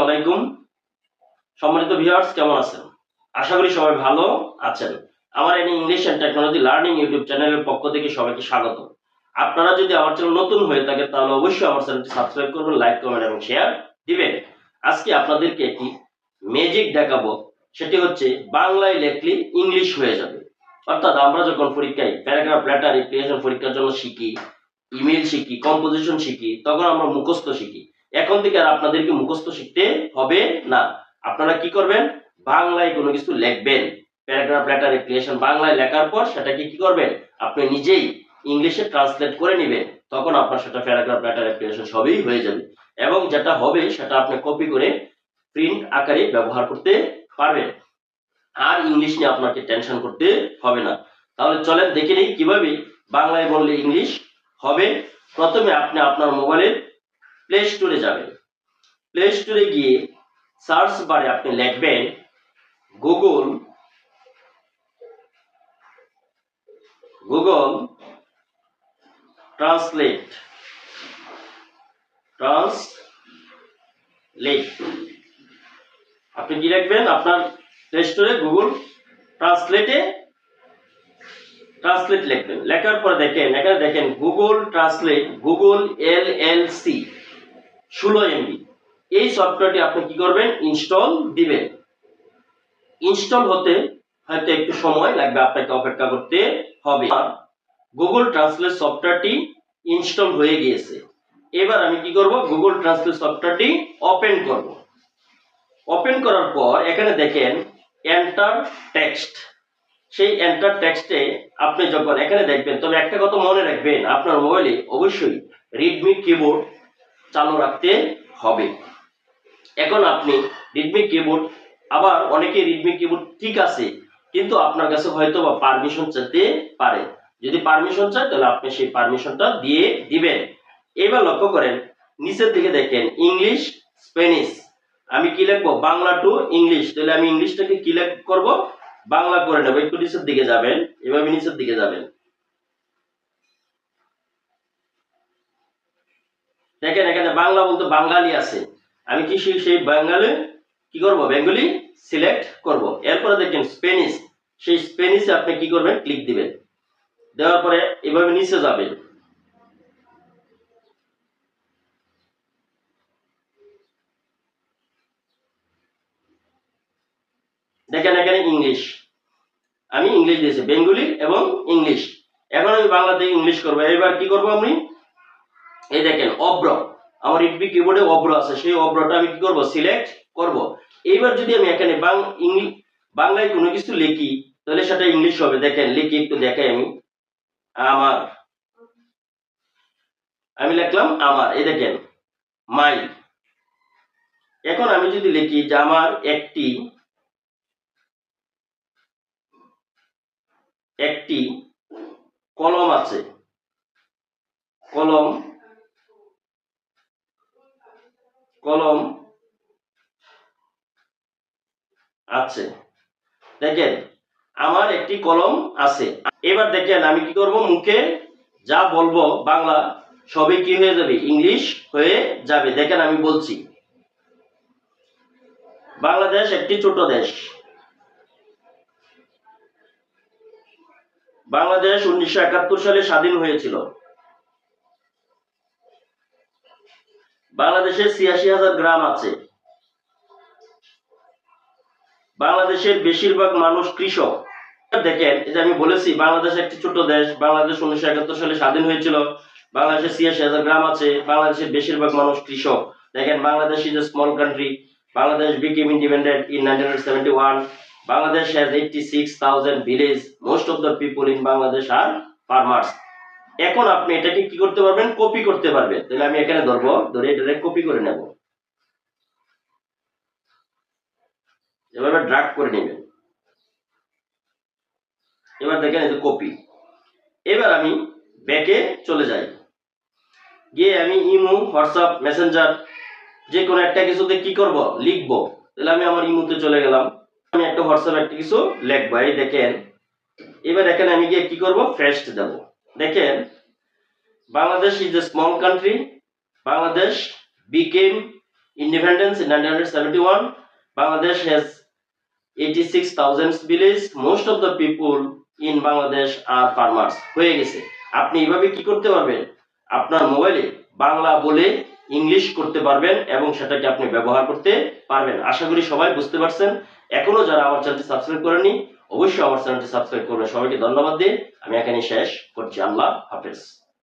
আলাইকুম। সম্মানিত ভিউয়ার্স, কেমন আছেন? আশা করি সবাই ভালো আছেন। আমার এই English and technology learning YouTube চ্যানেলের পক্ষ থেকে সবাইকে স্বাগত। আপনারা যদি আমার চ্যানেল নতুন হয়ে থাকেন তাহলে অবশ্যই আমার চ্যানেলটি সাবস্ক্রাইব করবেন, লাইক কমেন্ট এবং শেয়ার দিবেন। আজকে আপনাদেরকে একটি ম্যাজিক দেখাবো, সেটি হচ্ছে বাংলায় লেখলে ইংলিশ হয়ে যাবে। অর্থাৎ আমরা যখন পরীক্ষায় প্যারাগ্রাফ, লেটার, রিপ্লিকেশন পরীক্ষার জন্য শিখি, ইমেল শিখি, কম্পোজিশন শিখি, তখন আমরা মুখস্থ শিখি। এখন থেকে আর আপনাদেরকে মুখস্থ শিখতে হবে না। আপনারা কি করবেন? বাংলায় কোনো কিছু লিখবেন। প্যারাগ্রাফ, লেটার, রিপ্লিকেশন বাংলায় লেখার পর সেটাকে কি করবেন? আপনি নিজেই ইংলিশে ট্রান্সলেট করে নেবেন। তখন আপনার সেটা প্যারাগ্রাফ, লেটার, রিপ্লিকেশন সবই হয়ে যাবে। এবং যেটা হবে সেটা আপনি কপি করে প্রিন্ট আকারে ব্যবহার করতে পারবেন। আর ইংলিশ নিয়ে আপনাকে টেনশন করতে হবে না। তাহলে চলেন দেখে নিই কিভাবে বাংলায় বললে ইংলিশ হবে। প্রথমে আপনি আপনার মোবাইলের প্লে স্টোরে যাবেন। প্লে স্টোরে গিয়ে সার্চ বারে আপনি লিখবেন গুগল ট্রান্সলেট। আপনি কি লিখবেন? আপনার প্লে স্টোরে গুগল ট্রান্সলেট লিখবেন। লেখার পরে দেখেন, এখানে দেখেন Google translate, Google LLC 16 MB। এই সফটওয়্যারটি আপনি কি করবেন? ইনস্টল দিবেন। ইনস্টল হতে হয়তো একটু সময় লাগবে, আপনাকে অপেক্ষা করতে হবে। গুগল ট্রান্সলেট সফটওয়্যারটি ইনস্টল হয়ে গিয়েছে। এবার আমি কি করব? গুগল ট্রান্সলেট সফটওয়্যারটি ওপেন করব। ওপেন করার পর এখানে দেখেন এন্টার টেক্সট। সেই এন্টার টেক্সটে আপনি যখন এখানে দেখবেন, তবে একটা কথা মনে রাখবেন, আপনার মোবাইলে অবশ্যই রিডমি কিবোর্ড চালু রাখতে হবে। এখন আপনি রিডমি কিবোর্ড, আবার অনেকে রিডমি কিবোর্ড ঠিক আছে, কিন্তু আপনার কাছে হয়তো বা পারমিশন চাইতে পারে। যদি পারমিশন চায় তাহলে আপনি সেই পারমিশনটা দিয়ে দিবেন। এবার লক্ষ্য করেন নিচের দিকে দেখেন ইংলিশ, স্প্যানিশ। আমি কি লিখবো? Bangla to English. তাহলে আমি ইংলিশটাকে কি করব? বাংলা করে নেব। একটু নিচের দিকে যাবেন, এভাবে নিচের দিকে যাবেন। দেখেন এখানে বাংলা বলতে বাঙালি আছে। আমি কি সেই বাঙালি কি করব? বেঙ্গলি সিলেক্ট করব। এরপরে দেখেন স্প্যানিশ। সেই স্প্যানিশে আপনি কি করবেন? ক্লিক দিবেন। দেওয়ার পরে এভাবে নিচে যাবেন। দেখেন এখানে ইংলিশ, আমি ইংলিশ দিয়েছি, বেঙ্গলি এবং ইংলিশ। এখন আমি বাংলা থেকে ইংলিশ করব। এবার কি করব? আমি এই দেখেন অব্র, আমার রিডমি কিবোর্ডে অব্র আছে, সেই অব্রটা আমি কি করব? সিলেক্ট করব। এইবার যদি আমি এখানে বাংলায় কোনো কিছু লিখি তাহলে সেটা ইংলিশ হবে। দেখেন লিখি, একটু দেখাই আমি। আমার, আমি লিখলাম আমার, এই দেখেন মাই। এখন আমি যদি লিখি যে আমার একটি কলম আছে, কলম আছে। দেখেন আমার একটি কলম আছে। এবার দেখেন আমি কি করব? মুখে যা বলবো বাংলা সবই কি হয়ে যাবে? ইংলিশ হয়ে যাবে। দেখেন আমি বলছি, বাংলাদেশ একটি ছোট দেশ। বাংলাদেশ 1971 সালে স্বাধীন হয়েছিল। বাংলাদেশে 86,000 গ্রাম আছে। বাংলাদেশের বেশিরভাগ মানুষ কৃষক। দেখেন এই যে আমি বলেছি বাংলাদেশ একটি ছোট দেশ, বাংলাদেশ 1971 সালে স্বাধীন হয়েছিল, বাংলাদেশে 86,000 গ্রাম আছে, বাংলাদেশের বেশিরভাগ মানুষ কৃষক। দেখেন Bangladesh is a small country, Bangladesh became independent in 1971. Bangladesh has 86,000 villages. Most of the people in Bangladesh are farmers. এখন আপনি এটাকে কি করতে পারবেন? কপি করতে পারবেন। তাহলে আমি এখানে ধরবো, ধরে এটা কপি করে নেব। এভাবে ড্র্যাগ করে নেবেন। এবার দেখেন এই যে কপি। এবার আমি ব্যাকে চলে যাই, গিয়ে আমি ইমো, হোয়াটসঅ্যাপ, মেসেঞ্জার যে কোনো একটা কিছুতে কি করব? লিখবো। তাহলে আমি আমার ইমোতে চলে গেলাম, আমি একটা হোয়াটসঅ্যাপ একটা কিছু লিখবো। এই দেখেন এবার এখানে আমি গিয়ে কি করব? পেস্ট দেব। দেখেন Bangladesh is a small country, Bangladesh became independence in 1971, Bangladesh has 86,000 villages. Most of the people in Bangladesh are farmers. হয়ে গেছে। আপনি এইভাবে কি করতে পারবেন, আপনার মোবাইলে বাংলা বলে ইংলিশ করতে পারবেন এবং সেটাকে আপনি ব্যবহার করতে পারবেন। আশা করি সবাই বুঝতে পারছেন। এখনো যারা আমার চ্যানেলটি সাবস্ক্রাইব করেনি অবশ্যই আমার চ্যানেলটি সাবস্ক্রাইব করবেন। সবাইকে ধন্যবাদ দিয়ে আমি এখানে শেষ করছি। আল্লাহ হাফেজ।